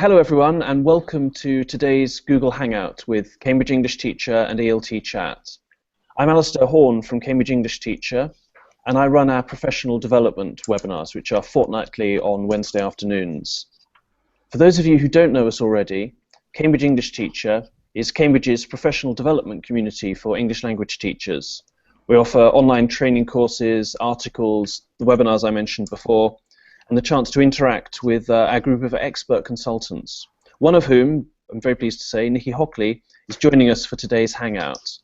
Hello everyone, and welcome to today's Google Hangout with Cambridge English Teacher and ELT Chat. I'm Alistair Horn from Cambridge English Teacher, and I run our professional development webinars, which are fortnightly on Wednesday afternoons. For those of you who don't know us already, Cambridge English Teacher is Cambridge's professional development community for English language teachers. We offer online training courses, articles, the webinars I mentioned before, and the chance to interact with our group of expert consultants, one of whom, I'm very pleased to say, Nicky Hockly, is joining us for today's Hangout.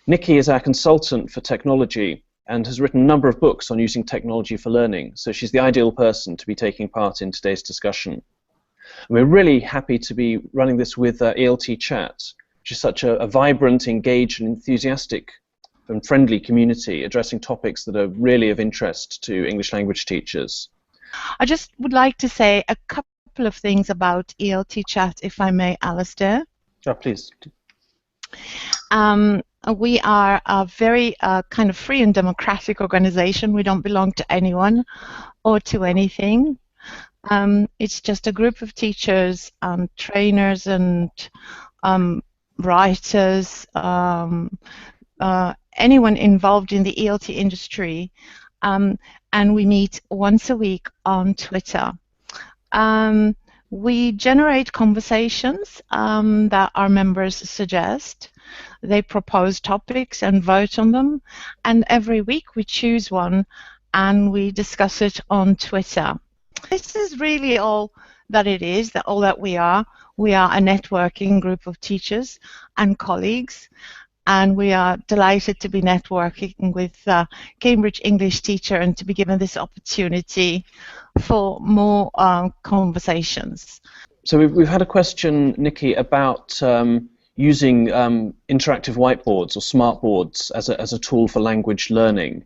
Nicky is our consultant for technology and has written a number of books on using technology for learning, so she's the ideal person to be taking part in today's discussion. We're really happy to be running this with ELT Chat, which is such a vibrant, engaged and enthusiastic and friendly community addressing topics that are really of interest to English language teachers. I just would like to say a couple of things about ELT Chat, if I may, Alistair. Oh, please. We are a very kind of free and democratic organization. We don't belong to anyone or to anything. It's just a group of teachers, trainers and writers, anyone involved in the ELT industry. And we meet once a week on Twitter. We generate conversations that our members suggest. They propose topics and vote on them, and every week we choose one and we discuss it on Twitter. This is really all that it is, all that we are. We are a networking group of teachers and colleagues, and we are delighted to be networking with Cambridge English Teacher and to be given this opportunity for more conversations. So we've had a question, Nicky, about using interactive whiteboards or smart boards as a tool for language learning,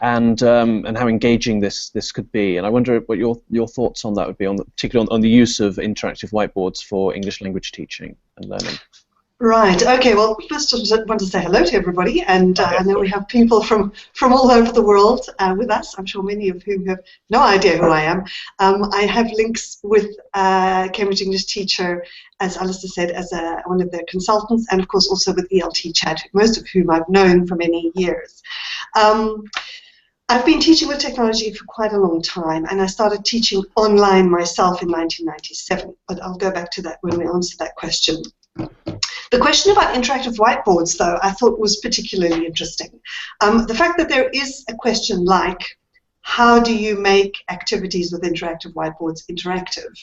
and how engaging this could be. And I wonder what your thoughts on that would be, particularly on the use of interactive whiteboards for English language teaching and learning. Right. Okay. Well, first I want to say hello to everybody, and I know we have people from all over the world with us. I'm sure many of whom have no idea who I am. I have links with Cambridge English Teacher, as Alistair said, as one of their consultants, and of course also with ELT Chat, most of whom I've known for many years. I've been teaching with technology for quite a long time, and I started teaching online myself in 1997. But I'll go back to that when we answer that question. The question about interactive whiteboards, though, I thought was particularly interesting. The fact that there is a question like, how do you make activities with interactive whiteboards interactive?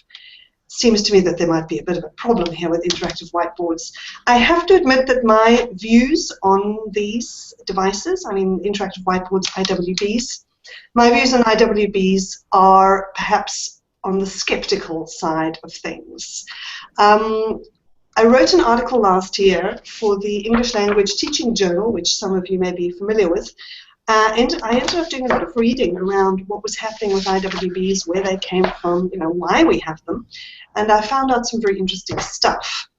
Seems to me that there might be a bit of a problem here with interactive whiteboards. I have to admit that my views on these devices, I mean interactive whiteboards, IWBs, my views on IWBs are perhaps on the skeptical side of things. I wrote an article last year for the English Language Teaching Journal, which some of you may be familiar with, and I ended up doing a lot of reading around what was happening with IWBs, where they came from, you know, why we have them, and I found out some very interesting stuff.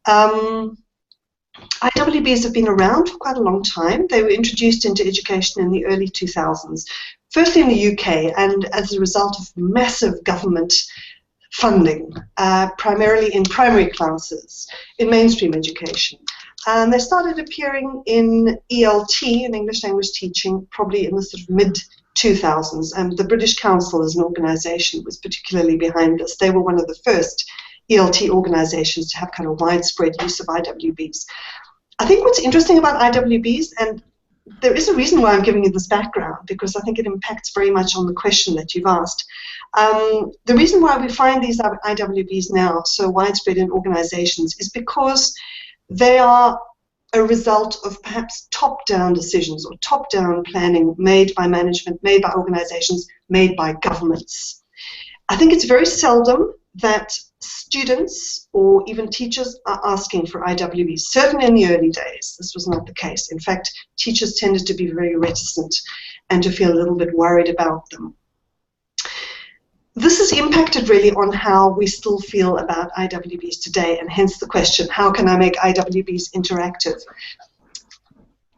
IWBs have been around for quite a long time. They were introduced into education in the early 2000s, firstly in the UK, and as a result of massive government funding, primarily in primary classes, in mainstream education. And they started appearing in ELT, in English language teaching, probably in the sort of mid-2000s. And the British Council as an organisation was particularly behind this. They were one of the first ELT organisations to have kind of widespread use of IWBs. I think what's interesting about IWBs, and there is a reason why I'm giving you this background, because I think it impacts very much on the question that you've asked. The reason why we find these IWBs now so widespread in organizations is because they are a result of perhaps top-down decisions or top-down planning made by management, made by organizations, made by governments. I think it's very seldom that students or even teachers are asking for IWBs. Certainly in the early days, this was not the case. In fact, teachers tended to be very reticent and to feel a little bit worried about them. This has impacted really on how we still feel about IWBs today, and hence the question, how can I make IWBs interactive?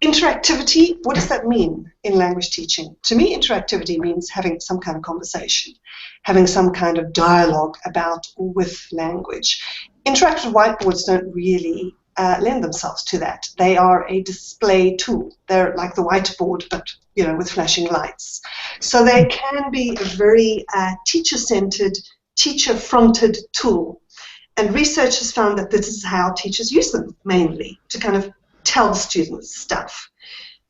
Interactivity, what does that mean in language teaching? To me, interactivity means having some kind of conversation, having some kind of dialogue about or with language. Interactive whiteboards don't really lend themselves to that. They are a display tool. They're like the whiteboard, but with flashing lights. So they can be a very teacher-centered, teacher-fronted tool. And research has found that this is how teachers use them, mainly, to kind of tell students stuff.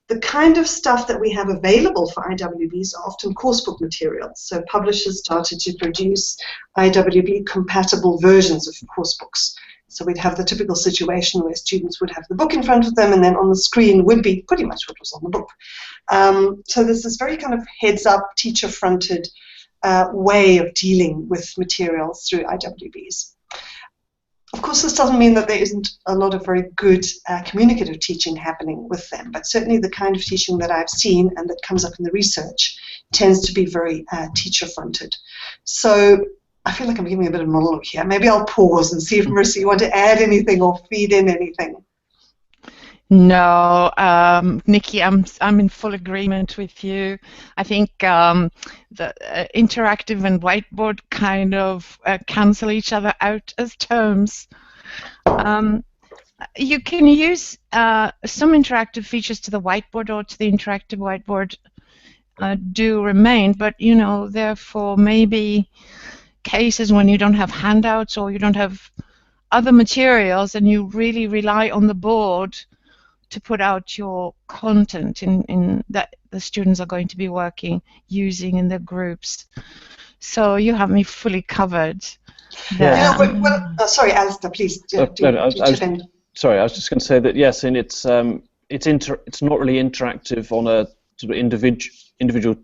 The kind of stuff that we have available for IWBs are often coursebook materials. So publishers started to produce IWB-compatible versions of coursebooks. So we'd have the typical situation where students would have the book in front of them, and then on the screen would be pretty much what was on the book. So there's this very kind of heads-up, teacher-fronted way of dealing with materials through IWBs. Of course, this doesn't mean that there isn't a lot of very good communicative teaching happening with them, but certainly the kind of teaching that I've seen and that comes up in the research tends to be very teacher-fronted. So I feel like I'm giving a bit of a monologue here. Maybe I'll pause and see if, Marissa, you want to add anything or feed in anything. No, Nicky, I'm in full agreement with you. I think the interactive and whiteboard kind of cancel each other out as terms. You can use some interactive features to the whiteboard or to the interactive whiteboard do remain, but therefore maybe cases when you don't have handouts or you don't have other materials and you really rely on the board to put out your content in that the students are going to be using in their groups. So you have me fully covered there. Sorry, Alistair, please. Sorry, I was just going to say that yes, and it's not really interactive on a sort of individual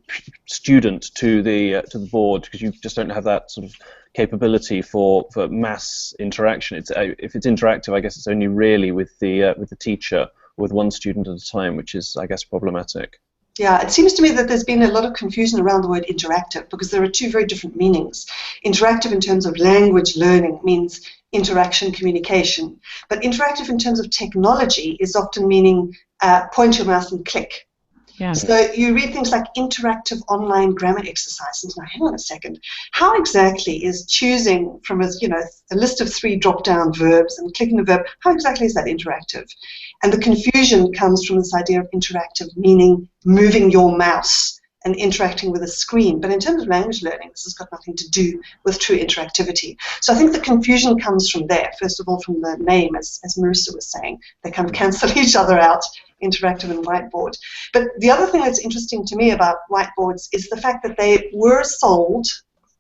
student to the board, because you just don't have that sort of capability for mass interaction. If it's interactive, I guess it's only really with the teacher, with one student at a time, which is, I guess, problematic. Yeah, it seems to me that there's been a lot of confusion around the word interactive, because there are two very different meanings. Interactive in terms of language learning means interaction, communication, but interactive in terms of technology is often meaning point your mouse and click. Yeah. So you read things like interactive online grammar exercises. Now, hang on a second. How exactly is choosing from a list of 3 drop-down verbs and clicking a verb, how exactly is that interactive? And the confusion comes from this idea of interactive meaning moving your mouse and interacting with a screen. But in terms of language learning, this has got nothing to do with true interactivity. So I think the confusion comes from there. First of all, from the name, as Marissa was saying. They kind of cancel each other out, interactive and whiteboard. But the other thing that's interesting to me about whiteboards is the fact that they were sold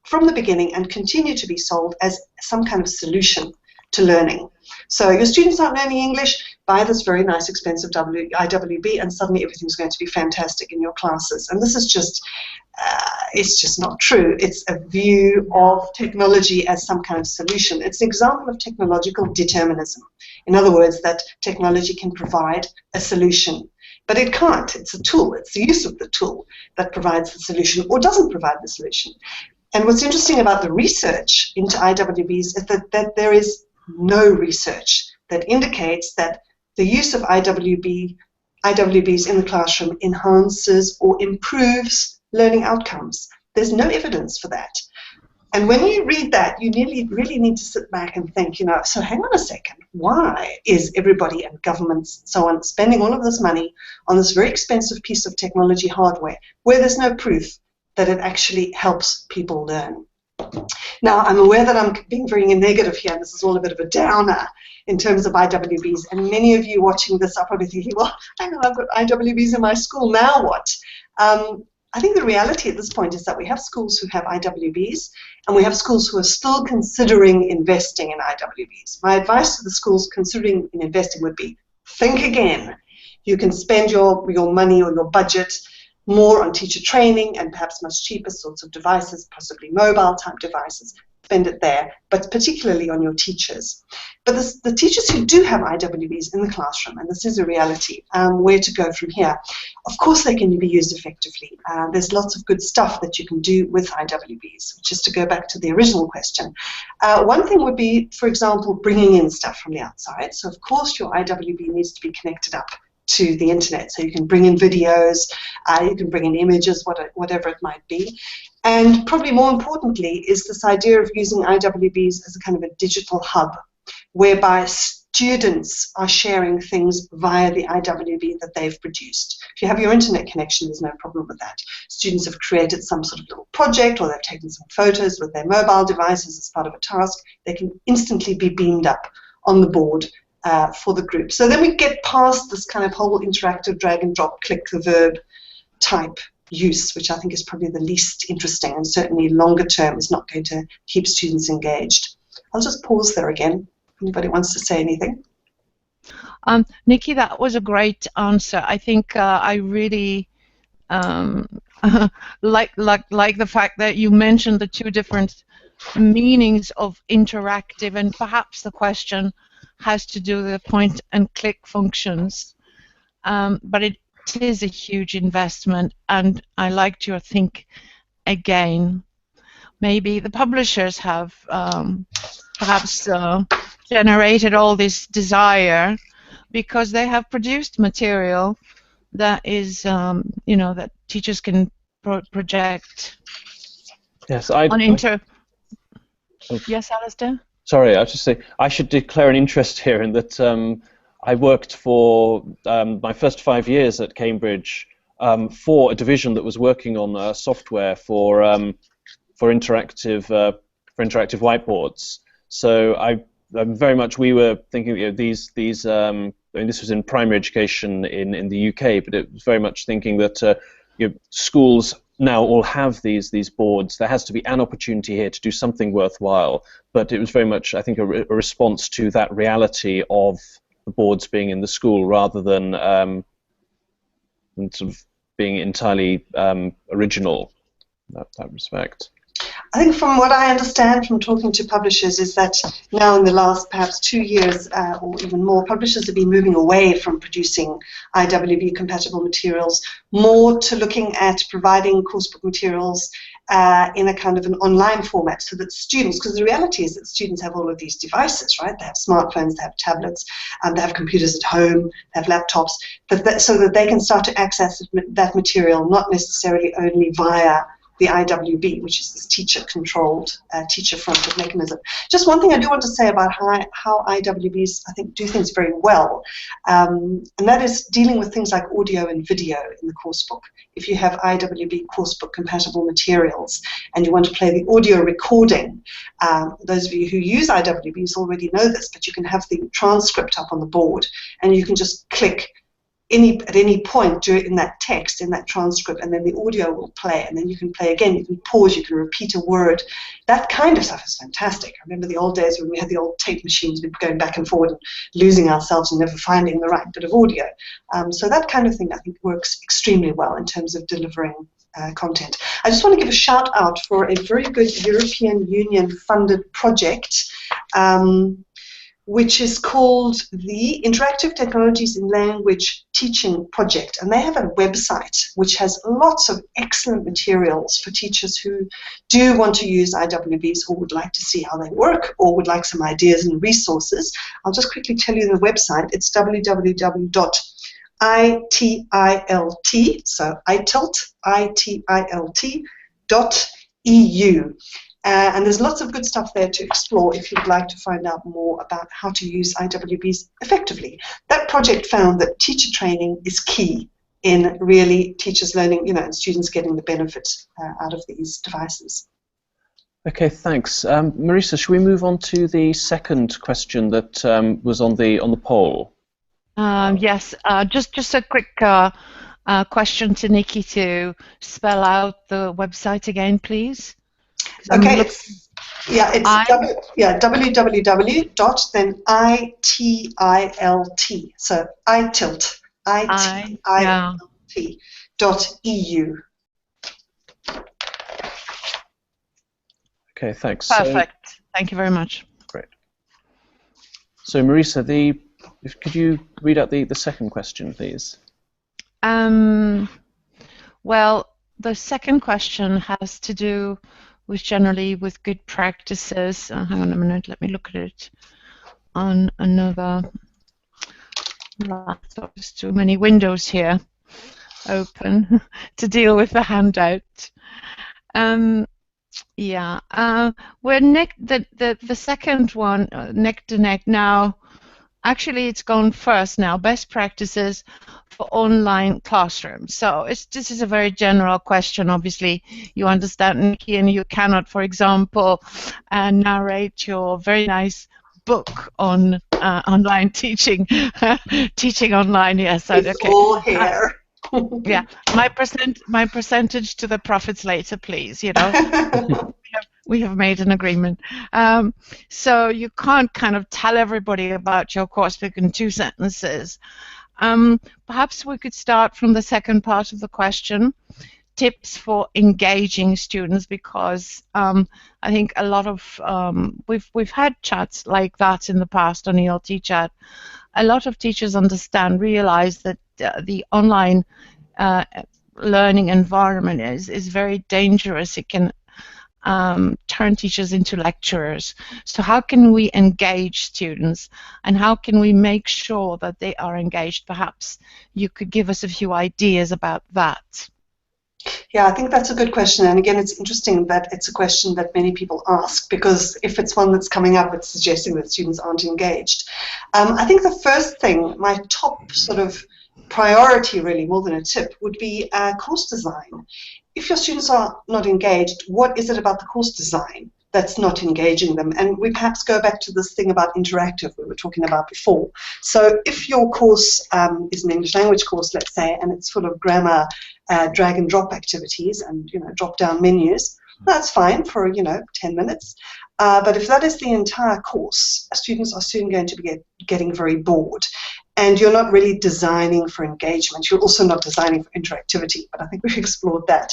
from the beginning and continue to be sold as some kind of solution to learning. So your students aren't learning English, buy this very nice expensive IWB and suddenly everything's going to be fantastic in your classes. And this is just, it's just not true. It's a view of technology as some kind of solution. It's an example of technological determinism. In other words, that technology can provide a solution. But it can't. It's a tool. It's the use of the tool that provides the solution or doesn't provide the solution. And what's interesting about the research into IWBs is that there is no research that indicates that the use of IWBs in the classroom enhances or improves learning outcomes. There's no evidence for that. And when you read that, you really need to sit back and think, so hang on a second, why is everybody and governments and so on spending all of this money on this very expensive piece of technology hardware where there's no proof that it actually helps people learn? Now, I'm aware that I'm being very negative here, and this is all a bit of a downer in terms of IWBs, and many of you watching this are probably thinking, well, I know I've got IWBs in my school, now what? I think the reality at this point is that we have schools who have IWBs, and we have schools who are still considering investing in IWBs. My advice to the schools considering investing would be, think again. You can spend your money or your budget more on teacher training and perhaps much cheaper sorts of devices, possibly mobile type devices. Spend it there, but particularly on your teachers. But the teachers who do have IWBs in the classroom, and this is a reality, where to go from here? Of course they can be used effectively. There's lots of good stuff that you can do with IWBs, just to go back to the original question. One thing would be, for example, bringing in stuff from the outside. So of course your IWB needs to be connected up to the internet. So you can bring in videos, you can bring in images, whatever it might be. And probably more importantly is this idea of using IWBs as a kind of a digital hub, whereby students are sharing things via the IWB that they've produced. If you have your internet connection, there's no problem with that. Students have created some sort of little project, or they've taken some photos with their mobile devices as part of a task. They can instantly be beamed up on the board for the group. So then we get past this kind of whole interactive drag and drop, click the verb type use, which I think is probably the least interesting, and certainly longer term is not going to keep students engaged. I'll just pause there again. Anybody wants to say anything? Nicky, that was a great answer. I think I really like the fact that you mentioned the two different meanings of interactive, and perhaps the question has to do with the point and click functions. But it is a huge investment, and I liked your think again. Maybe the publishers have perhaps generated all this desire because they have produced material that is, you know, that teachers can project. Yes, Yes, Alistair? Sorry, I was just saying I should declare an interest here in that I worked for my first 5 years at Cambridge for a division that was working on software for interactive whiteboards. So very much we were thinking, you know, these I mean, this was in primary education in the UK, but it was very much thinking that you know, schools now all have these boards. There has to be an opportunity here to do something worthwhile, but it was very much, I think, a response to that reality of the boards being in the school rather than sort of being entirely original in that respect. I think from what I understand from talking to publishers is that now in the last perhaps 2 years or even more, publishers have been moving away from producing IWB compatible materials more to looking at providing coursebook materials in a kind of an online format so that students, because the reality is that students have all of these devices, right? They have smartphones, they have tablets, they have computers at home, they have laptops, so that they can start to access that material not necessarily only via the IWB, which is this teacher-controlled, teacher-fronted mechanism. Just one thing I do want to say about how IWBs, I think, do things very well, and that is dealing with things like audio and video in the coursebook. If you have IWB coursebook-compatible materials and you want to play the audio recording, those of you who use IWBs already know this, but you can have the transcript up on the board and you can just click at any point in that text, in that transcript, and then the audio will play, and then you can play again, you can pause, you can repeat a word. That kind of stuff is fantastic. I remember the old days when we had the old tape machines, we'd be going back and forward and losing ourselves and never finding the right bit of audio. So that kind of thing, I think, works extremely well in terms of delivering content. I just want to give a shout out for a very good European Union funded project which is called the Interactive Technologies in Language Teaching Project. And they have a website which has lots of excellent materials for teachers who do want to use IWBs or would like to see how they work or would like some ideas and resources. I'll just quickly tell you the website. It's www.itilt, so itilt.eu. And there's lots of good stuff there to explore if you'd like to find out more about how to use IWBs effectively. That project found that teacher training is key in really teachers learning, you know, and students getting the benefit out of these devices. Okay, thanks. Marisa, should we move on to the second question that was on the poll? Yes, just a quick question to Nicky to spell out the website again, please. Okay, it's www dot then ITILT, so ITILT, ITILT.eu. Okay, thanks. Perfect. Thank you very much. Great. So Marisa, could you read out the second question, please? Well, the second question has to do generally with good practices. Hang on a minute, let me look at it on another There's too many windows here open to deal with the handout. Yeah, we're the second one, neck to neck now. Actually, it's gone first now. Best practices for online classrooms. So this is a very general question. Obviously, you understand, Nicky, and you cannot, for example, narrate your very nice book on online teaching, teaching online. Yes, it's okay. all here. Yeah, my percentage to the profits later, please. You know. We have made an agreement. So you can't kind of tell everybody about your coursebook in 2 sentences. Perhaps we could start from the second part of the question, tips for engaging students, because I think a lot of, we've had chats like that in the past on ELT Chat. A lot of teachers realize that the online learning environment is very dangerous. It can turn teachers into lecturers. So how can we engage students, and how can we make sure that they are engaged? Perhaps you could give us a few ideas about that. Yeah, I think that's a good question. And again, it's interesting that it's a question that many people ask, because if it's one that's coming up, it's suggesting that students aren't engaged. I think the first thing, my top sort of priority, really, more than a tip, would be course design. If your students are not engaged, what is it about the course design that's not engaging them? And we perhaps go back to this thing about interactive we were talking about before. So if your course is an English language course, let's say, and it's full of grammar, drag and drop activities and, you know, drop down menus, that's fine for, you know, 10 minutes. But if that is the entire course, students are soon going to be getting very bored. And you're not really designing for engagement. You're also not designing for interactivity, but I think we've explored that.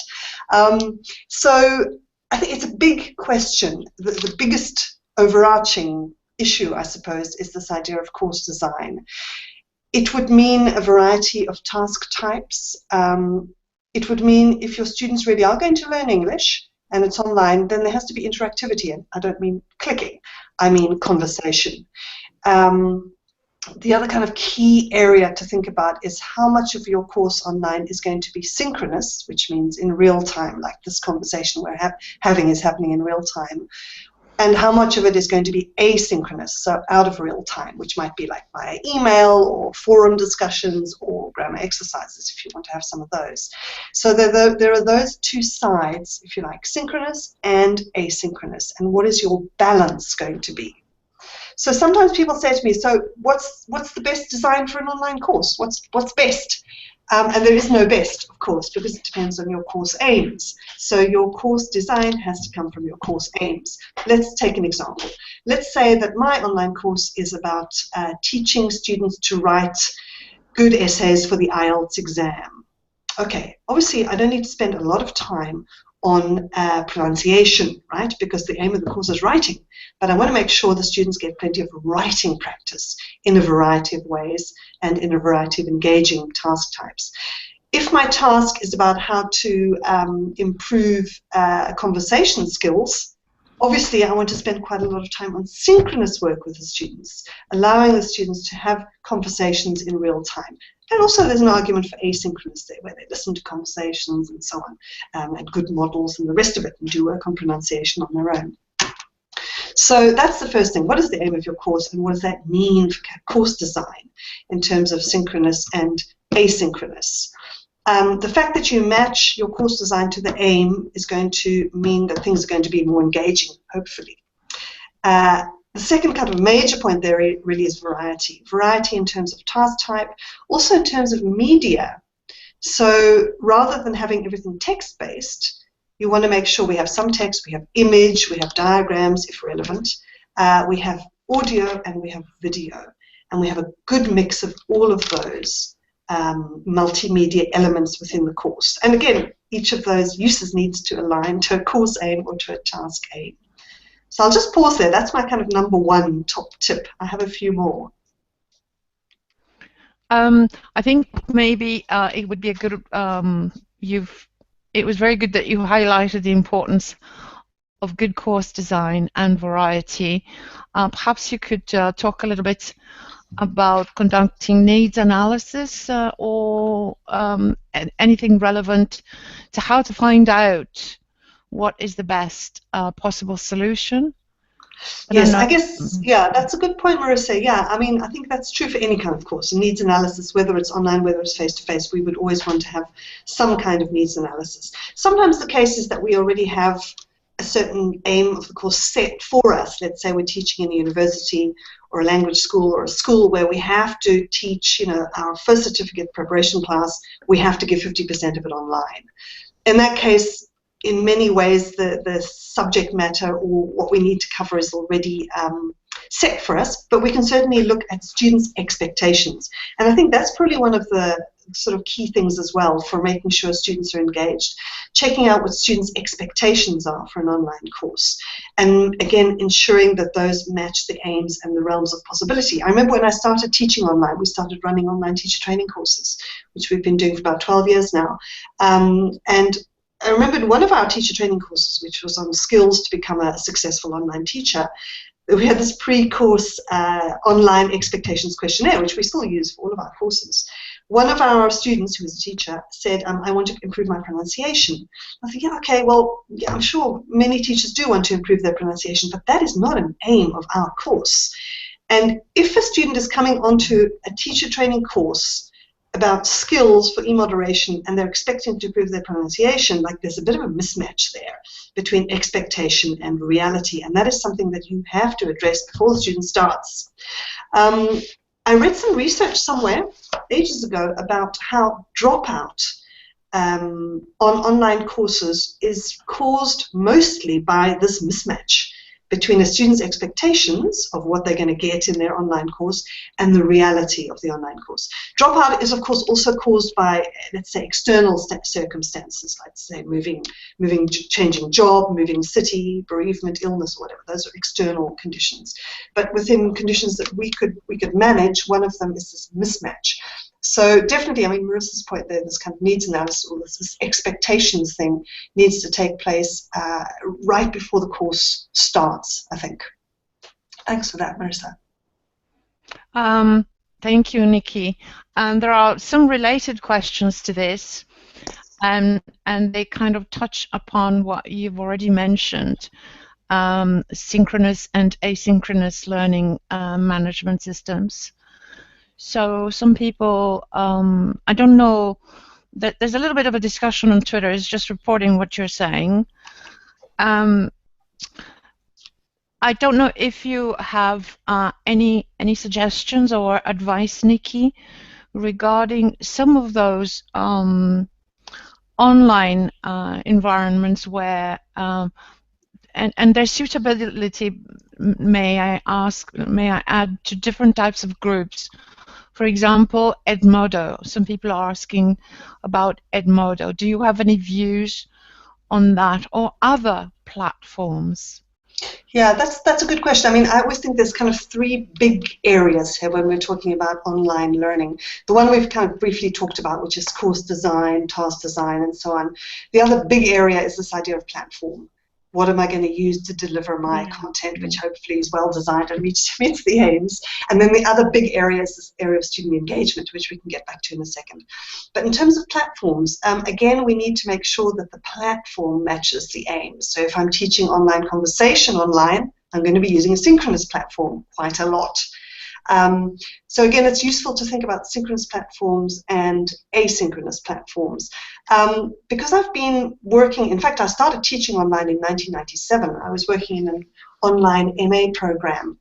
So I think it's a big question. The biggest overarching issue, I suppose, is this idea of course design. It would mean a variety of task types. It would mean if your students really are going to learn English and it's online, then there has to be interactivity. And I don't mean clicking, I mean conversation. The other kind of key area to think about is how much of your course online is going to be synchronous, which means in real time, like this conversation we're having is happening in real time, and how much of it is going to be asynchronous, so out of real time, which might be like via email or forum discussions or grammar exercises if you want to have some of those. So there are those two sides, if you like, synchronous and asynchronous, and what is your balance going to be? So sometimes people say to me, so what's the best design for an online course? What's best? And there is no best, of course, because it depends on your course aims. So your course design has to come from your course aims. Let's take an example. Let's say that my online course is about teaching students to write good essays for the IELTS exam. Okay, obviously I don't need to spend a lot of time on pronunciation, right? Because the aim of the course is writing. But I want to make sure the students get plenty of writing practice in a variety of ways and in a variety of engaging task types. If my task is about how to improve conversation skills, obviously I want to spend quite a lot of time on synchronous work with the students, allowing the students to have conversations in real time. And also there's an argument for asynchronous there, where they listen to conversations and so on, and good models and the rest of it, and do work on pronunciation on their own. So that's the first thing. What is the aim of your course, and what does that mean for course design in terms of synchronous and asynchronous? The fact that you match your course design to the aim is going to mean that things are going to be more engaging, hopefully. The second kind of major point there really is variety. Variety in terms of task type, also in terms of media. So rather than having everything text-based, you want to make sure we have some text, we have image, we have diagrams if relevant, we have audio and we have video. And we have a good mix of all of those multimedia elements within the course. And again, each of those uses needs to align to a course aim or to a task aim. So I'll just pause there. That's my kind of #1 top tip. I have a few more. I think maybe it would be a good, it was very good that you highlighted the importance of good course design and variety. Perhaps you could talk a little bit about conducting needs analysis or anything relevant to how to find out what is the best possible solution? Yes, I guess, yeah, that's a good point, Marissa. Yeah, I mean, I think that's true for any kind of course. Needs analysis, whether it's online, whether it's face-to-face, we would always want to have some kind of needs analysis. Sometimes the case is that we already have a certain aim of the course set for us. Let's say we're teaching in a university or a language school or a school where we have to teach, you know, our first certificate preparation class, we have to give 50% of it online. In that case, in many ways, the subject matter or what we need to cover is already set for us, but we can certainly look at students' expectations. And I think that's probably one of the sort of key things as well for making sure students are engaged, checking out what students' expectations are for an online course. And again, ensuring that those match the aims and the realms of possibility. I remember when I started teaching online, we started running online teacher training courses, which we've been doing for about 12 years now. And I remembered one of our teacher training courses, which was on skills to become a successful online teacher. We had this pre-course online expectations questionnaire, which we still use for all of our courses. One of our students, who was a teacher, said, I want to improve my pronunciation. I thought, yeah, okay, well, yeah, I'm sure many teachers do want to improve their pronunciation, but that is not an aim of our course. And if a student is coming onto a teacher training course about skills for e-moderation and they're expecting to improve their pronunciation, like there's a bit of a mismatch there between expectation and reality, and that is something that you have to address before the student starts. I read some research somewhere ages ago about how dropout on online courses is caused mostly by this mismatch between a student's expectations of what they're going to get in their online course and the reality of the online course. Dropout is, of course, also caused by, let's say, external circumstances, like, say, changing job, moving city, bereavement, illness, whatever. Those are external conditions. But within conditions that we could manage, one of them is this mismatch. So definitely, I mean, Marissa's point there, this kind of needs analysis, or this expectations thing needs to take place right before the course starts, I think. Thanks for that, Marissa. Thank you, Nicky. And there are some related questions to this, and they kind of touch upon what you've already mentioned, synchronous and asynchronous learning management systems. So some people, I don't know, that there's a little bit of a discussion on Twitter. It's just reporting what you're saying. I don't know if you have any suggestions or advice, Nicky, regarding some of those online environments where and their suitability, may I add, to different types of groups. For example, Edmodo. Some people are asking about Edmodo. Do you have any views on that, or other platforms? Yeah, that's a good question. I mean, I always think there's kind of three big areas here when we're talking about online learning. The one we've kind of briefly talked about, which is course design, task design, and so on. The other big area is this idea of platform. What am I going to use to deliver my content, which hopefully is well designed and meets the aims? And then the other big area is this area of student engagement, which we can get back to in a second. But in terms of platforms, again, we need to make sure that the platform matches the aims. So if I'm teaching online conversation online, I'm going to be using a synchronous platform quite a lot. So again, it's useful to think about synchronous platforms and asynchronous platforms. Because I've been working, in fact, I started teaching online in 1997. I was working in an online MA program,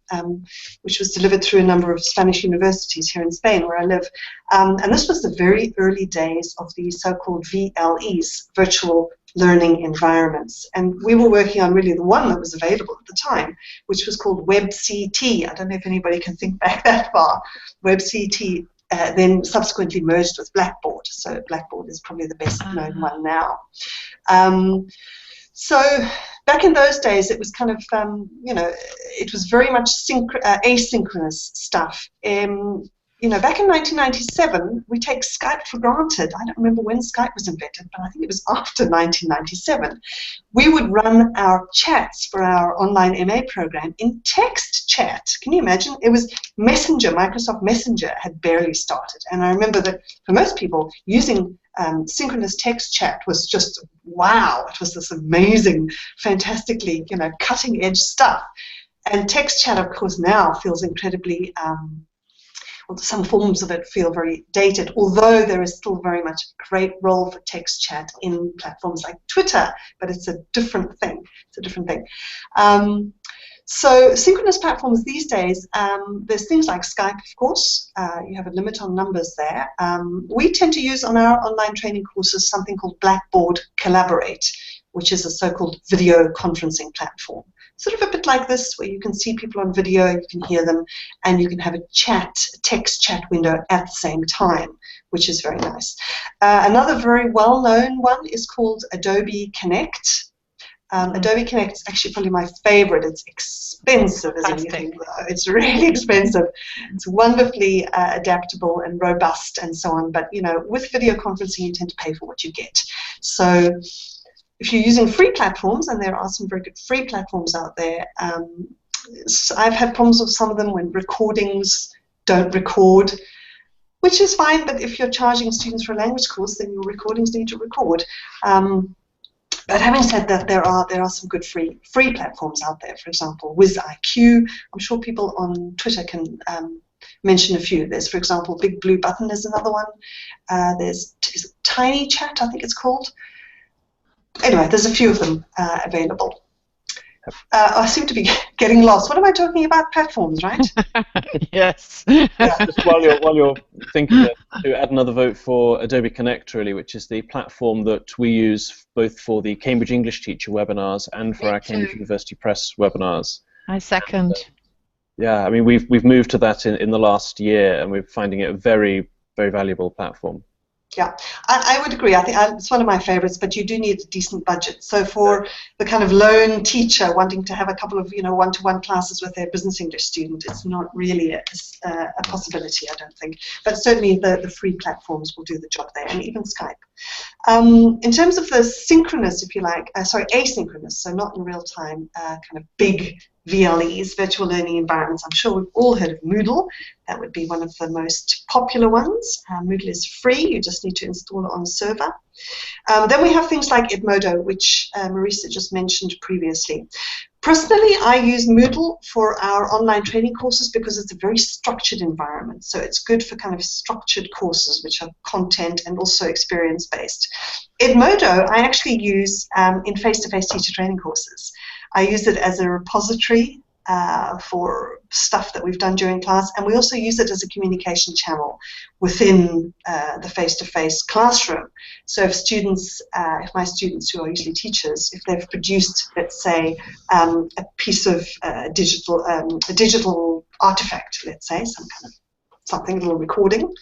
which was delivered through a number of Spanish universities here in Spain, where I live. And this was the very early days of the so-called VLEs, virtual learning environments. And we were working on really the one that was available at the time, which was called WebCT. I don't know if anybody can think back that far. WebCT then subsequently merged with Blackboard. So Blackboard is probably the best known one now. So back in those days, it was kind of, you know, it was very much asynchronous stuff. back in 1997, we take Skype for granted. I don't remember when Skype was invented, but I think it was after 1997. We would run our chats for our online MA program in text chat. Can you imagine? It was Messenger, Microsoft Messenger had barely started. And I remember that for most people, using synchronous text chat was just, wow, it was this amazing, fantastically, cutting edge stuff. And text chat, of course, now feels incredibly some forms of it feel very dated, although there is still very much a great role for text chat in platforms like Twitter, but it's a different thing. It's a different thing. So synchronous platforms these days, there's things like Skype, of course. You have a limit on numbers there. We tend to use on our online training courses something called Blackboard Collaborate, which is a so-called video conferencing platform. Sort of a bit like this, where you can see people on video, you can hear them, and you can have a text chat window at the same time, which is very nice. Another very well-known one is called Adobe Connect. Adobe Connect is actually probably my favorite. It's expensive as anything, though. It's really expensive. It's wonderfully adaptable and robust and so on. But, with video conferencing, you tend to pay for what you get. So if you're using free platforms, and there are some very good free platforms out there, I've had problems with some of them when recordings don't record, which is fine, but if you're charging students for a language course, then your recordings need to record. But having said that, there are some good free platforms out there. For example, WizIQ. I'm sure people on Twitter can mention a few. There's, for example, Big Blue Button is another one. There's Tiny Chat, I think it's called. Anyway, there's a few of them available. I seem to be getting lost. What am I talking about? Platforms, right? Yes. Just while you're thinking to add another vote for Adobe Connect, really, which is the platform that we use both for the Cambridge English Teacher webinars and for our Cambridge University Press webinars. I second. Yeah, I mean, we've moved to that in the last year, and we're finding it a very, very valuable platform. Yeah, I would agree. I think it's one of my favorites, but you do need a decent budget. So for the kind of lone teacher wanting to have a couple of one-to-one classes with their business English student, it's not really a possibility, I don't think. But certainly the free platforms will do the job there, and even Skype. In terms of the synchronous, if you like, asynchronous, so not in real time, kind of big VLEs, virtual learning environments. I'm sure we've all heard of Moodle. That would be one of the most popular ones. Moodle is free. You just need to install it on a server. Then we have things like Edmodo, which Marisa just mentioned previously. Personally, I use Moodle for our online training courses because it's a very structured environment. So it's good for kind of structured courses, which are content and also experience-based. Edmodo, I actually use in face-to-face teacher training courses. I use it as a repository for stuff that we've done during class, and we also use it as a communication channel within the face-to-face classroom. So if students, if my students who are usually teachers, if they've produced, let's say, a piece of a digital artifact, let's say, something, a little recording,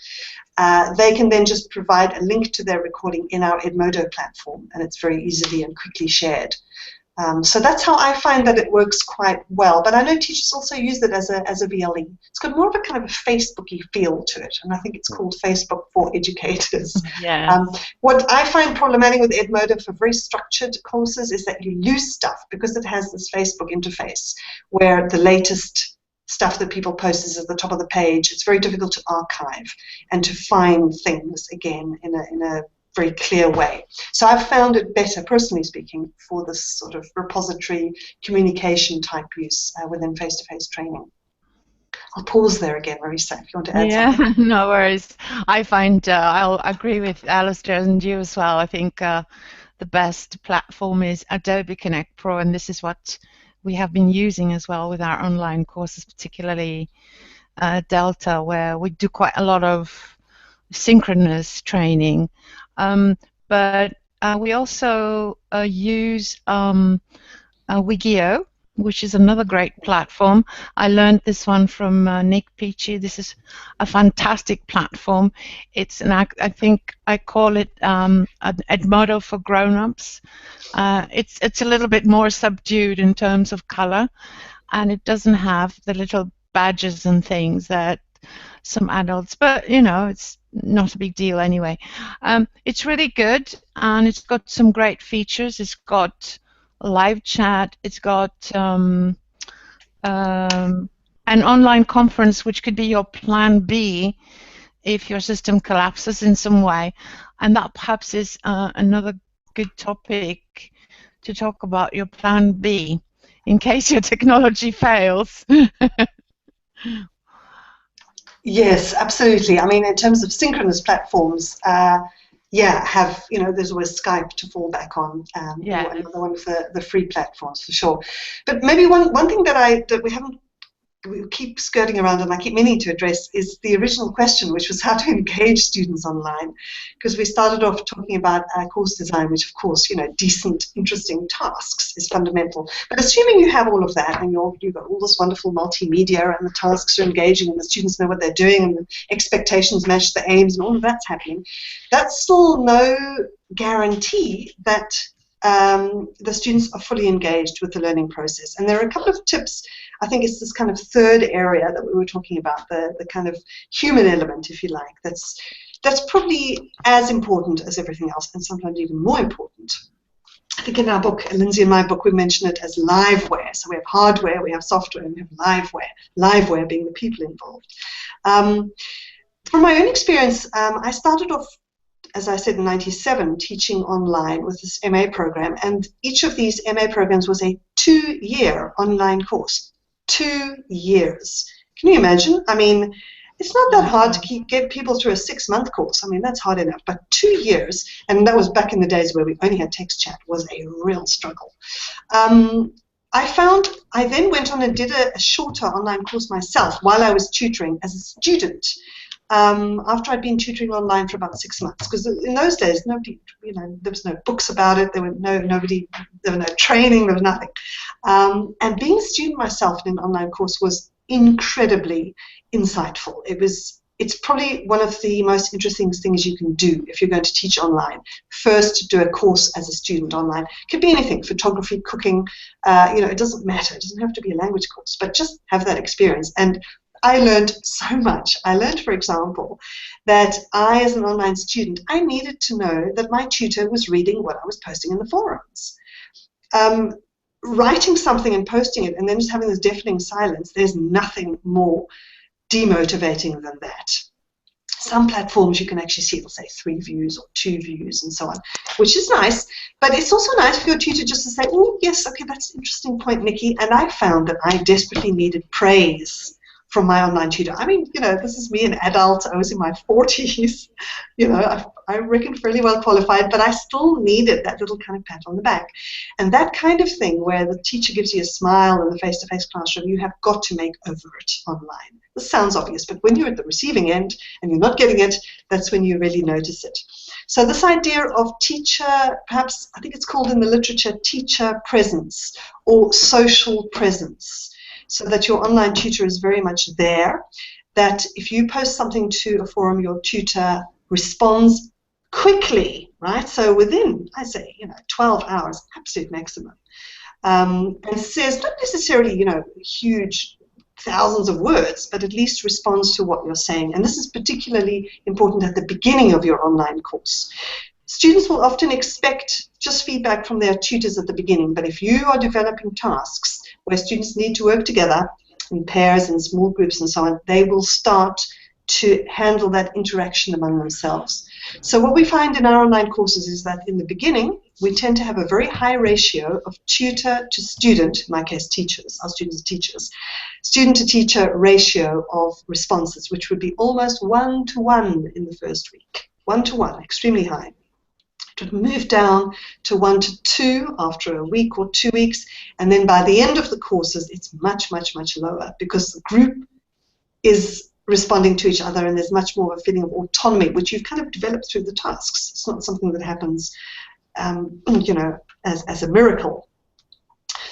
they can then just provide a link to their recording in our Edmodo platform, and it's very easily and quickly shared. So that's how I find that it works quite well. But I know teachers also use it as a VLE. It's got more of a kind of a Facebooky feel to it, and I think it's called Facebook for Educators. Yeah. What I find problematic with Edmodo for very structured courses is that you lose stuff because it has this Facebook interface where the latest stuff that people post is at the top of the page. It's very difficult to archive and to find things again in a very clear way. So I've found it better, personally speaking, for this sort of repository communication type use within face-to-face training. I'll pause there again, Marisa, if you want to add something. Yeah, no worries. I find I'll agree with Alistair and you as well. I think the best platform is Adobe Connect Pro, and this is what we have been using as well with our online courses, particularly Delta, where we do quite a lot of synchronous training. But we also use Wigio, which is another great platform. I learned this one from Nick Peachy. This is a fantastic platform. It's I think I call it an Edmodo for grown-ups. It's a little bit more subdued in terms of color, and it doesn't have the little badges and things that some adults, but you know, it's not a big deal anyway. It's really good, and it's got some great features. It's got live chat. It's got an online conference, which could be your plan B if your system collapses in some way, and that perhaps is another good topic to talk about, your plan B in case your technology fails. Yes, absolutely. I mean, in terms of synchronous platforms, yeah, there's always Skype to fall back on, Yeah. or another one of the free platforms for sure. But maybe one thing that we keep skirting around and I keep meaning to address is the original question, which was how to engage students online. Because we started off talking about course design, which of course, decent, interesting tasks is fundamental. But assuming you have all of that and you've got all this wonderful multimedia and the tasks are engaging and the students know what they're doing and the expectations match the aims and all of that's happening, that's still no guarantee that the students are fully engaged with the learning process. And there are a couple of tips. I think it's this kind of third area that we were talking about, the kind of human element, if you like, that's probably as important as everything else and sometimes even more important. I think in our book, Lindsay and my book, we mention it as liveware. So we have hardware, we have software, and we have liveware. Liveware being the people involved. From my own experience, I started off, as I said, in '97, teaching online with this MA program, and each of these MA programs was a 2-year online course. 2 years. Can you imagine? I mean, it's not that hard to get people through a 6-month course. I mean, that's hard enough, but 2 years, and that was back in the days where we only had text chat, was a real struggle. I then went on and did a shorter online course myself while I was tutoring as a student. After I'd been tutoring online for about 6 months, because in those days, nobody, there was no books about it, there was no training, there was nothing. And being a student myself in an online course was incredibly insightful. It's probably one of the most interesting things you can do if you're going to teach online. First, do a course as a student online. It could be anything, photography, cooking, it doesn't matter. It doesn't have to be a language course, but just have that experience. And I learned so much. I learned, for example, that I, as an online student, I needed to know that my tutor was reading what I was posting in the forums. Writing something and posting it and then just having this deafening silence, there's nothing more demotivating than that. Some platforms you can actually see, it'll say 3 views or 2 views and so on, which is nice, but it's also nice for your tutor just to say, oh, yes, okay, that's an interesting point, Nicky, and I found that I desperately needed praise from my online tutor. I mean, this is me, an adult. I was in my 40s. I reckon fairly well qualified, but I still needed that little kind of pat on the back. And that kind of thing where the teacher gives you a smile in the face-to-face classroom, you have got to make overt online. This sounds obvious, but when you're at the receiving end and you're not getting it, that's when you really notice it. So this idea of teacher, perhaps I think it's called in the literature teacher presence or social presence, so that your online tutor is very much there, that if you post something to a forum, your tutor responds quickly, right? So within, I say, 12 hours, absolute maximum, and says not necessarily, huge thousands of words, but at least responds to what you're saying. And this is particularly important at the beginning of your online course. Students will often expect just feedback from their tutors at the beginning, but if you are developing tasks where students need to work together in pairs and small groups and so on, they will start to handle that interaction among themselves. So what we find in our online courses is that in the beginning, we tend to have a very high ratio of tutor to student, in my case teachers, our students are teachers, student to teacher ratio of responses, which would be almost 1-to-1 in the first week. 1-to-1, extremely high. It would move down to 1-to-2 after a week or 2 weeks, and then by the end of the courses, it's much, much, much lower because the group is responding to each other and there's much more of a feeling of autonomy, which you've kind of developed through the tasks. It's not something that happens, as a miracle.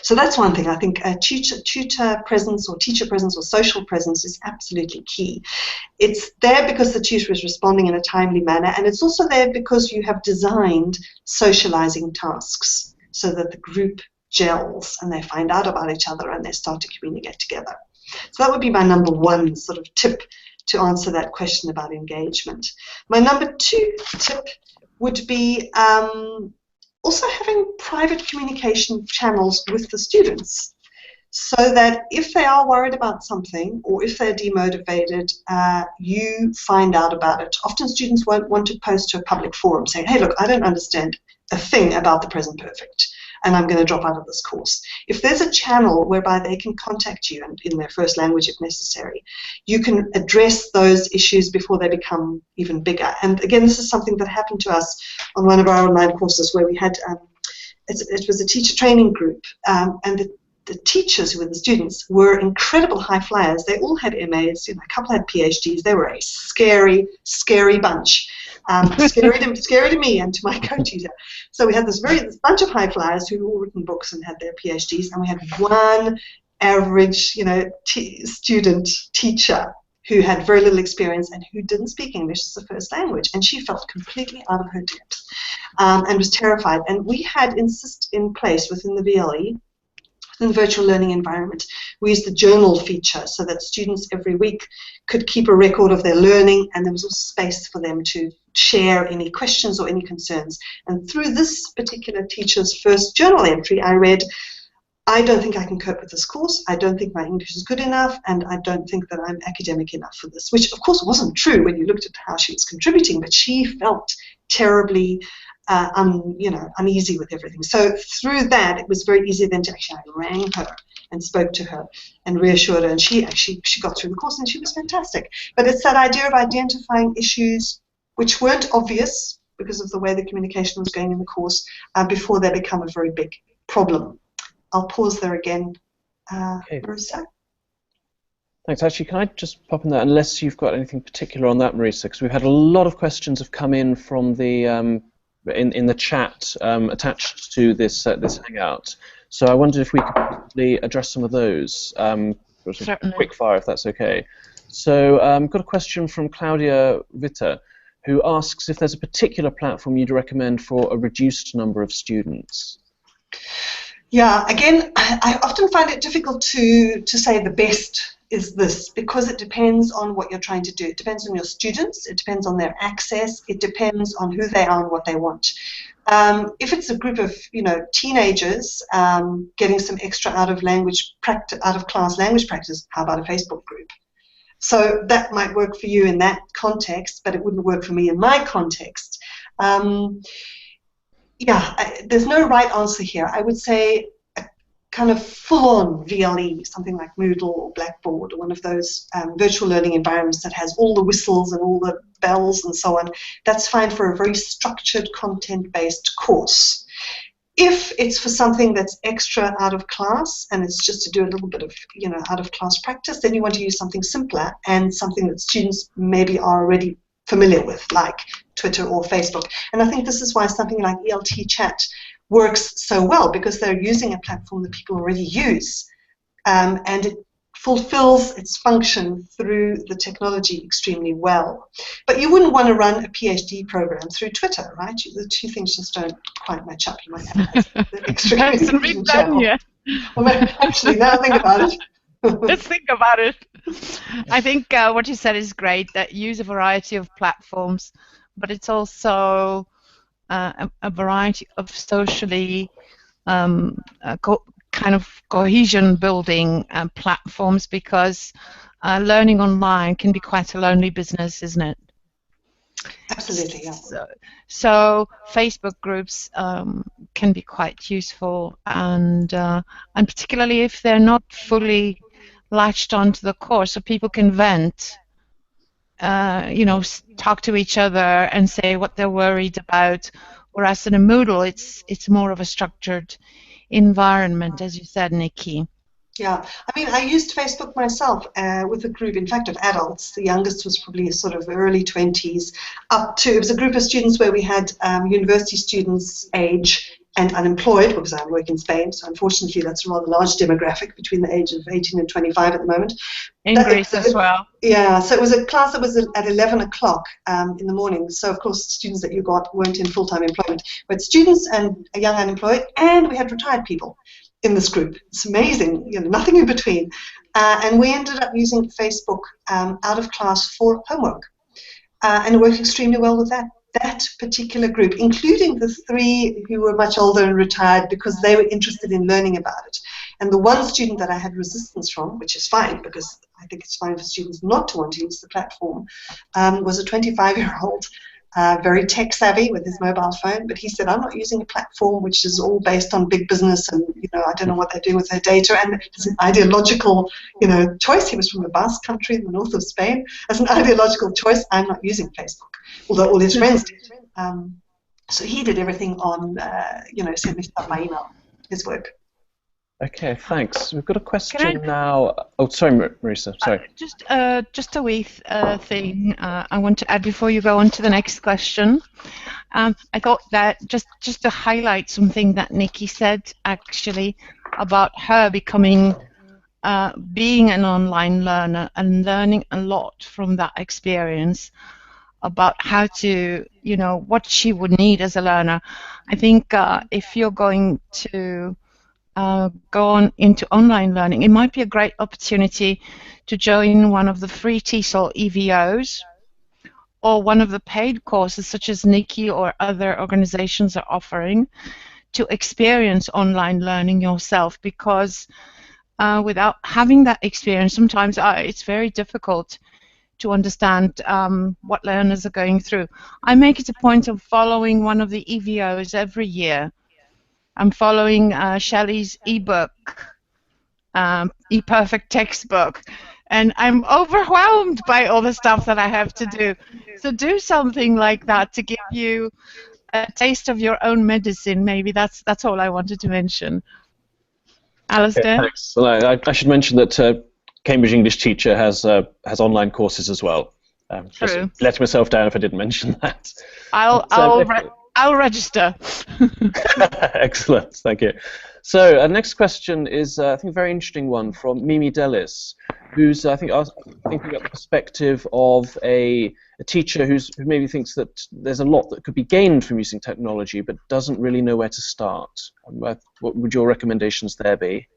So that's one thing. I think tutor presence or teacher presence or social presence is absolutely key. It's there because the tutor is responding in a timely manner, and it's also there because you have designed socializing tasks so that the group gels and they find out about each other and they start to communicate together. So that would be my number one sort of tip to answer that question about engagement. My number 2 tip would be also having private communication channels with the students, so that if they are worried about something or if they're demotivated, you find out about it. Often students won't want to post to a public forum saying, hey, look, I don't understand a thing about the present perfect, and I'm going to drop out of this course. If there's a channel whereby they can contact you and in their first language if necessary, you can address those issues before they become even bigger. And again, this is something that happened to us on one of our online courses where we had, it was a teacher training group, and the teachers who were the students were incredible high flyers. They all had MAs, a couple had PhDs. They were a scary, scary bunch. Scary to me and to my co-tutor. So we had this bunch of high flyers who all written books and had their PhDs, and we had one average, student teacher who had very little experience and who didn't speak English as a first language, and she felt completely out of her depth and was terrified. And we had in place within the VLE, in the virtual learning environment, we used the journal feature so that students every week could keep a record of their learning, and there was also space for them to share any questions or any concerns. And through this particular teacher's first journal entry, I read, I don't think I can cope with this course, I don't think my English is good enough, and I don't think that I'm academic enough for this, which of course wasn't true when you looked at how she was contributing, but she felt terribly uneasy with everything. So through that, it was very easy then to actually, I rang her and spoke to her and reassured her, and she got through the course and she was fantastic. But it's that idea of identifying issues which weren't obvious because of the way the communication was going in the course before they become a very big problem. I'll pause there again. Okay. Marisa? Thanks. Actually, can I just pop in there, unless you've got anything particular on that, Marisa, because we've had a lot of questions have come in from the in the chat attached to this Hangout. So I wondered if we could possibly address some of those. Quick fire, if that's okay. So got a question from Claudia Witter, who asks if there's a particular platform you'd recommend for a reduced number of students. Yeah, again, I often find it difficult to say the best is this, because it depends on what you're trying to do. It depends on your students, it depends on their access, it depends on who they are and what they want. If it's a group of teenagers getting some extra out of class language practice, how about a Facebook group? So that might work for you in that context, but it wouldn't work for me in my context. There's no right answer here. I would say a kind of full-on VLE, something like Moodle or Blackboard, or one of those virtual learning environments that has all the whistles and all the bells and so on. That's fine for a very structured, content-based course. If it's for something that's extra out of class and it's just to do a little bit of out of class practice, then you want to use something simpler and something that students maybe are already familiar with, like Twitter or Facebook. And I think this is why something like ELT Chat works so well, because they're using a platform that people already use, and it fulfills its function through the technology extremely well. But you wouldn't want to run a PhD program through Twitter, right? The two things just don't quite match up. You might have the extra communication channel. Well, actually, now think about it. Let's think about it. I think what you said is great, that use a variety of platforms, but it's also a variety of socially kind of cohesion building platforms, because learning online can be quite a lonely business, isn't it? Absolutely, yeah. So Facebook groups can be quite useful, and particularly if they're not fully latched onto the course, so people can vent, talk to each other and say what they're worried about. Whereas in a Moodle, it's more of a structured environment, as you said, Nicky. Yeah, I mean, I used Facebook myself with a group, in fact, of adults. The youngest was probably sort of early 20s, up to, it was a group of students where we had university students age and unemployed, because I work in Spain, so unfortunately that's a rather large demographic between the age of 18 and 25 at the moment. In Greece as well. Yeah, so it was a class that was at 11 o'clock in the morning, so of course students that you got weren't in full-time employment, but students and young unemployed, and we had retired people. in this group. It's amazing, nothing in between. And we ended up using Facebook out of class for homework. And it worked extremely well with that particular group, including the 3 who were much older and retired, because they were interested in learning about it. And the one student that I had resistance from, which is fine, because I think it's fine for students not to want to use the platform, was a 25-year-old, very tech savvy with his mobile phone, but he said, I'm not using a platform which is all based on big business, and I don't know what they're doing with their data. And it's an ideological choice. He was from the Basque country in the north of Spain. As an ideological choice, I'm not using Facebook, although all his friends did. So he did everything on send me stuff by email, his work. Okay, thanks. We've got a question now. Oh, sorry, Marisa. Sorry. Just a wee thing I want to add before you go on to the next question. I thought that just to highlight something that Nicky said actually about her becoming, being an online learner and learning a lot from that experience about how to, what she would need as a learner. I think if you're going to go on into online learning, it might be a great opportunity to join one of the free TESOL EVOs or one of the paid courses such as Nicky or other organizations are offering to experience online learning yourself, because without having that experience, sometimes it's very difficult to understand what learners are going through. I make it a point of following one of the EVOs every year. I'm following Shelley's ebook, ePerfect textbook, and I'm overwhelmed by all the stuff that I have to do. So do something like that to give you a taste of your own medicine. Maybe that's all I wanted to mention. Alistair? Okay, thanks. Well, I should mention that Cambridge English Teacher has online courses as well. True. Just let myself down if I didn't mention that. I'll register. Excellent, thank you. So our next question is, I think, a very interesting one from Mimi Dellis, who's, I think, thinking about the perspective of a teacher who maybe thinks that there's a lot that could be gained from using technology, but doesn't really know where to start. What would your recommendations there be?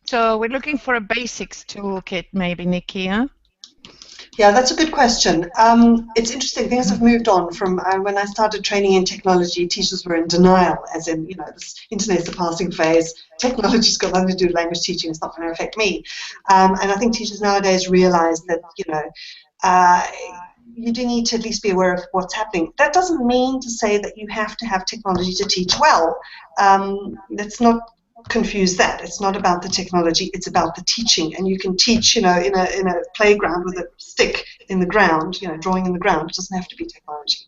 So we're looking for a basics toolkit, maybe, Nicky, huh? Yeah, that's a good question. It's interesting. Things have moved on from when I started training in technology. Teachers were in denial, as in, this internet's a passing phase. Technology's got nothing to do with language teaching. It's not going to affect me. And I think teachers nowadays realize that, you do need to at least be aware of what's happening. That doesn't mean to say that you have to have technology to teach well. Let's not confuse that. It's not about the technology, it's about the teaching. And you can teach, in a playground with a stick in the ground, drawing in the ground. It doesn't have to be technology.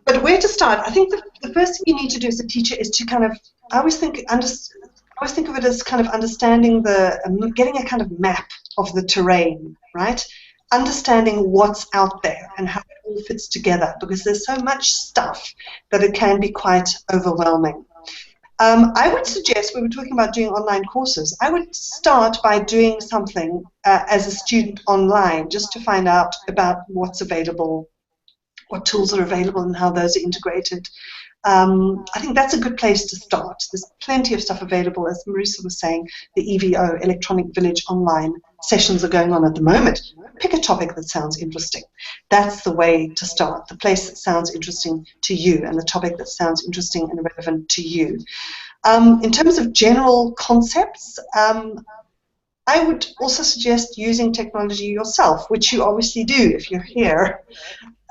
But where to start? I think the first thing you need to do as a teacher is to kind of, I always think of it as kind of understanding getting a kind of map of the terrain, right? Understanding what's out there and how it all fits together, because there's so much stuff that it can be quite overwhelming. I would suggest, we were talking about doing online courses, I would start by doing something as a student online, just to find out about what's available, what tools are available and how those are integrated. I think that's a good place to start. There's plenty of stuff available. As Marisa was saying, the EVO, Electronic Village online sessions are going on at the moment. Pick a topic that sounds interesting. That's the way to start, the place that sounds interesting to you and the topic that sounds interesting and relevant to you. In terms of general concepts, I would also suggest using technology yourself, which you obviously do if you're here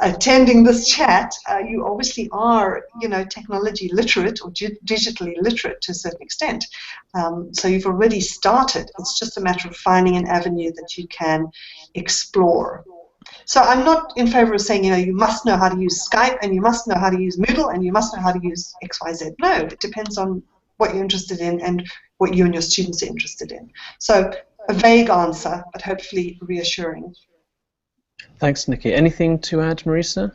attending this chat. You obviously are, technology literate or digitally literate to a certain extent. So you've already started. It's just a matter of finding an avenue that you can explore. So I'm not in favor of saying, you must know how to use Skype and you must know how to use Moodle and you must know how to use XYZ. No, it depends on what you're interested in and what you and your students are interested in. So a vague answer, but hopefully reassuring. Thanks, Nicky. Anything to add, Marisa?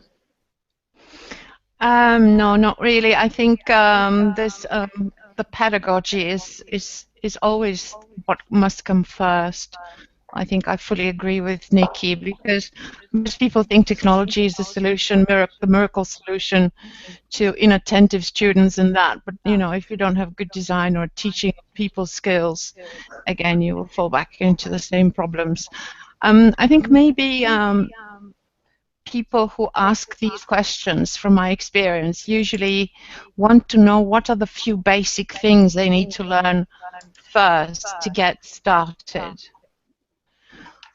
No, not really. I think the pedagogy is always what must come first. I think I fully agree with Nicky, because most people think technology is the solution, the miracle solution to inattentive students and that. But if you don't have good design or teaching people skills, again, you will fall back into the same problems. I think maybe people who ask these questions, from my experience, usually want to know what are the few basic things they need to learn first to get started.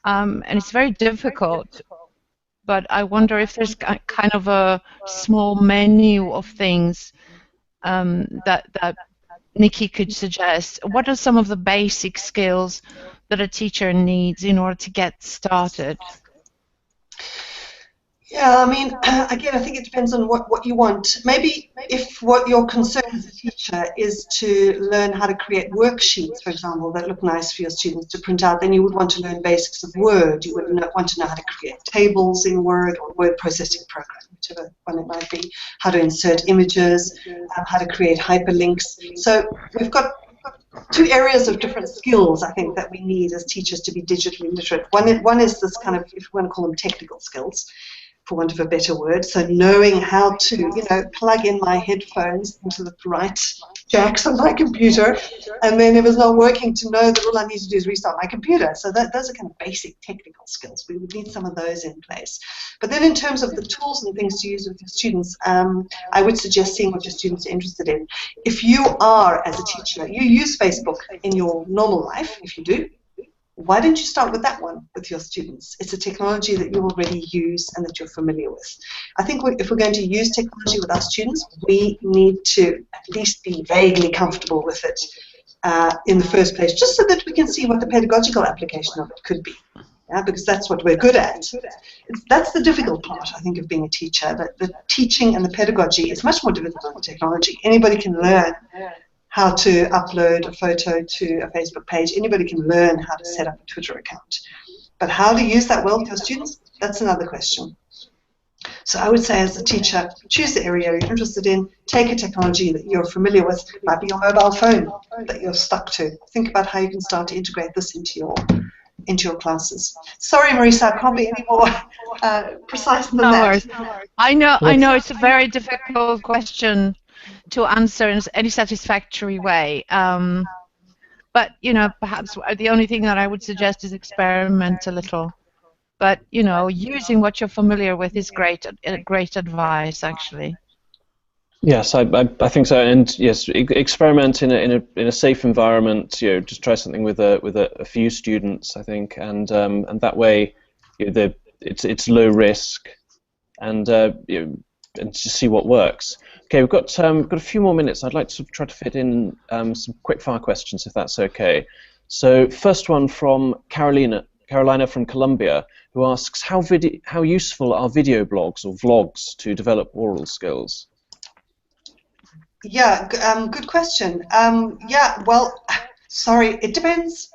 And it's very difficult, but I wonder if there's kind of a small menu of things that Nicky could suggest. What are some of the basic skills that a teacher needs in order to get started? Yeah, I mean, again, I think it depends on what you want. Maybe if what your concern as a teacher is to learn how to create worksheets, for example, that look nice for your students to print out, then you would want to learn basics of Word. You would want to know how to create tables in Word or word processing program, whichever one it might be, how to insert images, how to create hyperlinks. So we've got two areas of different skills, I think, that we need as teachers to be digitally literate. One is this kind of, if we want to call them technical skills, for want of a better word, so knowing how to, plug in my headphones into the right jacks on my computer, and then if it's not working, to know that all I need to do is restart my computer. So those are kind of basic technical skills. We would need some of those in place. But then in terms of the tools and things to use with your students, I would suggest seeing what your students are interested in. If you are, as a teacher, you use Facebook in your normal life, if you do, why don't you start with that one with your students? It's a technology that you already use and that you're familiar with. I think if we're going to use technology with our students, we need to at least be vaguely comfortable with it in the first place, just so that we can see what the pedagogical application of it could be. Yeah, because that's what we're good at. That's the difficult part, I think, of being a teacher. That the teaching and the pedagogy is much more difficult than technology. Anybody can learn how to upload a photo to a Facebook page. Anybody can learn how to set up a Twitter account. But how to use that well for your students, that's another question. So I would say, as a teacher, choose the area you're interested in, take a technology that you're familiar with, might be your mobile phone that you're stuck to. Think about how you can start to integrate this into your classes. Sorry, Marisa, I can't be any more precise than that. No worries. I know it's a very difficult question to answer in any satisfactory way. But, perhaps the only thing that I would suggest is experiment a little. But, using what you're familiar with is great advice, actually. Yes, I think so, and yes, experiment in a safe environment. Just try something with a few students, I think, and that way, it's low risk, and just see what works. Okay, we've got a few more minutes. I'd like to try to fit in some quick fire questions, if that's okay. So, first one from Carolina from Colombia, who asks, how useful are video blogs or vlogs to develop oral skills? Yeah, good question. Yeah, well, sorry, it depends.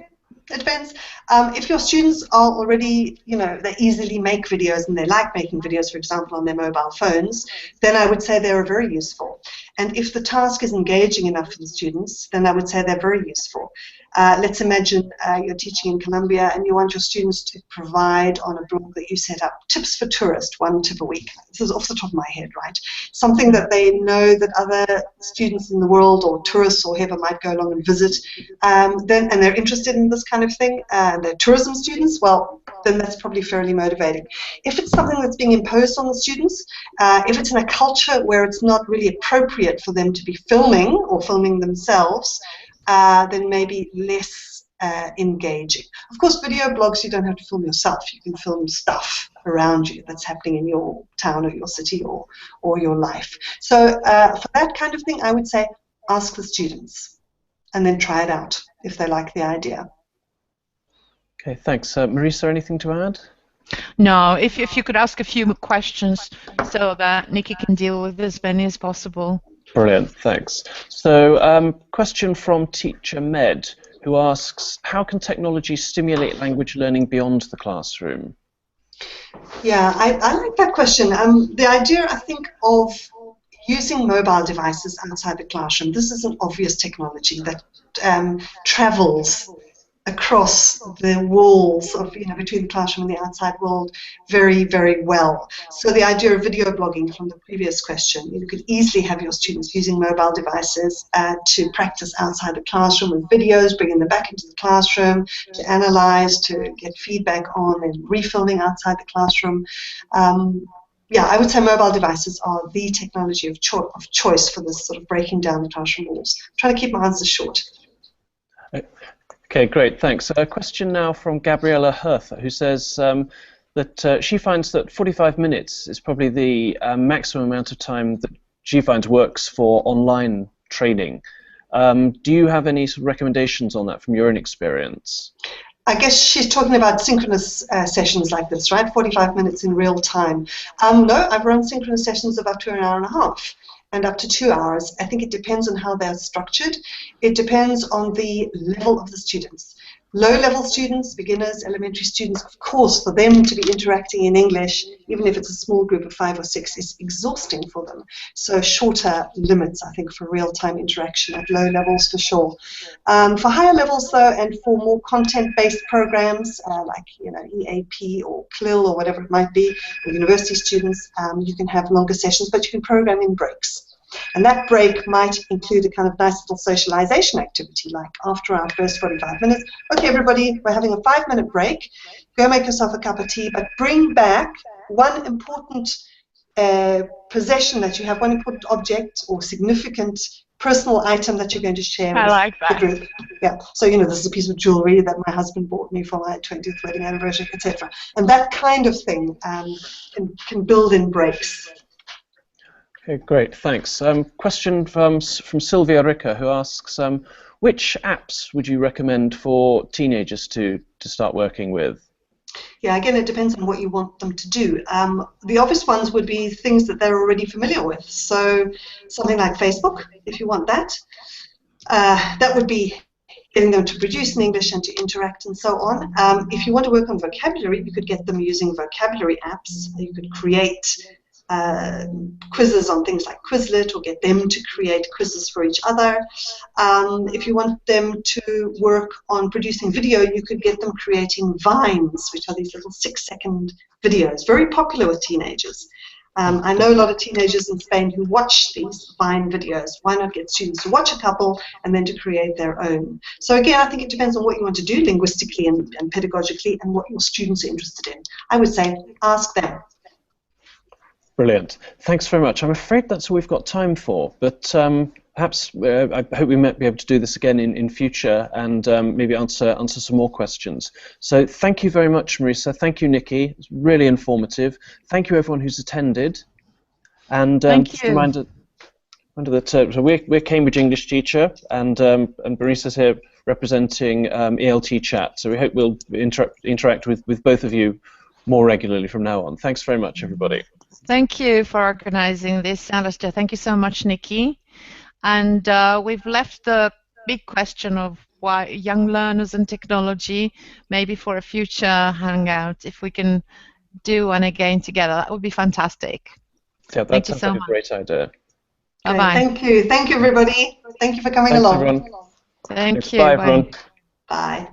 It depends. If your students are already, they easily make videos and they like making videos, for example, on their mobile phones, then I would say they're very useful. And if the task is engaging enough for the students, then I would say they're very useful. Let's imagine you're teaching in Colombia and you want your students to provide on a blog that you set up tips for tourists, 1 tip a week. This is off the top of my head, right? Something that they know that other students in the world or tourists or whoever might go along and visit, and they're interested in this kind of thing, and they're tourism students, well, then that's probably fairly motivating. If it's something that's being imposed on the students, if it's in a culture where it's not really appropriate for them to be filming or filming themselves, then maybe less engaging. Of course, video blogs, you don't have to film yourself. You can film stuff around you that's happening in your town or your city or your life. So for that kind of thing, I would say ask the students and then try it out if they like the idea. Okay, thanks. Marisa, anything to add? No, if you could ask a few questions so that Nicky can deal with as many as possible. Brilliant, thanks. So, question from Teacher Med, who asks, how can technology stimulate language learning beyond the classroom? Yeah, I like that question. The idea, I think, of using mobile devices outside the classroom, this is an obvious technology that travels across the walls of, between the classroom and the outside world very, very well. So the idea of video blogging from the previous question, you could easily have your students using mobile devices to practice outside the classroom with videos, bringing them back into the classroom, to analyze, to get feedback on, and refilming outside the classroom. Yeah, I would say mobile devices are the technology of choice for this sort of breaking down the classroom walls. I'm trying to keep my answers short. Okay, great, thanks. A question now from Gabriella Hertha, who says that she finds that 45 minutes is probably the maximum amount of time that she finds works for online training. Do you have any sort of recommendations on that from your own experience? I guess she's talking about synchronous sessions like this, right? 45 minutes in real time. No, I've run synchronous sessions of up to an hour and a half and up to 2 hours. I think it depends on how they're structured. It depends on the level of the students. Low-level students, beginners, elementary students, of course, for them to be interacting in English, even if it's a small group of 5 or 6, is exhausting for them. So shorter limits, I think, for real-time interaction at low levels for sure. For higher levels, though, and for more content-based programs like EAP or CLIL or whatever it might be, or university students, you can have longer sessions, but you can program in breaks. And that break might include a kind of nice little socialization activity, like after our first 45 minutes, okay, everybody, we're having a 5-minute break. Go make yourself a cup of tea, but bring back one important possession that you have, one important object or significant personal item that you're going to share with the group. Yeah. So, this is a piece of jewelry that my husband bought me for my 20th wedding anniversary, etc. And that kind of thing can build in breaks. Okay, great, thanks. Question from Sylvia Ricker, who asks, which apps would you recommend for teenagers to start working with? Yeah, again, it depends on what you want them to do. The obvious ones would be things that they're already familiar with. So something like Facebook, if you want that. That would be getting them to produce in English and to interact and so on. If you want to work on vocabulary, you could get them using vocabulary apps. You could create quizzes on things like Quizlet, or get them to create quizzes for each other. If you want them to work on producing video, you could get them creating vines, which are these little 6-second videos, very popular with teenagers. I know a lot of teenagers in Spain who watch these Vine videos. Why not get students to watch a couple and then to create their own? So again, I think it depends on what you want to do linguistically and pedagogically, and what your students are interested in. I would say ask them. Brilliant. Thanks very much. I'm afraid that's all we've got time for, but perhaps I hope we might be able to do this again in future and maybe answer some more questions. So thank you very much, Marisa. Thank you, Nicky. It's really informative. Thank you, everyone who's attended. And just a reminder that so we're Cambridge English Teacher, and Marisa's here representing ELT Chat. So we hope we'll interact with both of you more regularly from now on. Thanks very much, everybody. Thank you for organizing this, Alistair. Thank you so much, Nicky. And we've left the big question of why young learners and technology, maybe for a future hangout. If we can do one again together, that would be fantastic. Yeah, that sounds like a great idea. Bye-bye. Thank you. Thank you, everybody. Thank you for coming along. Everyone. Thank you. Bye, everyone. Bye.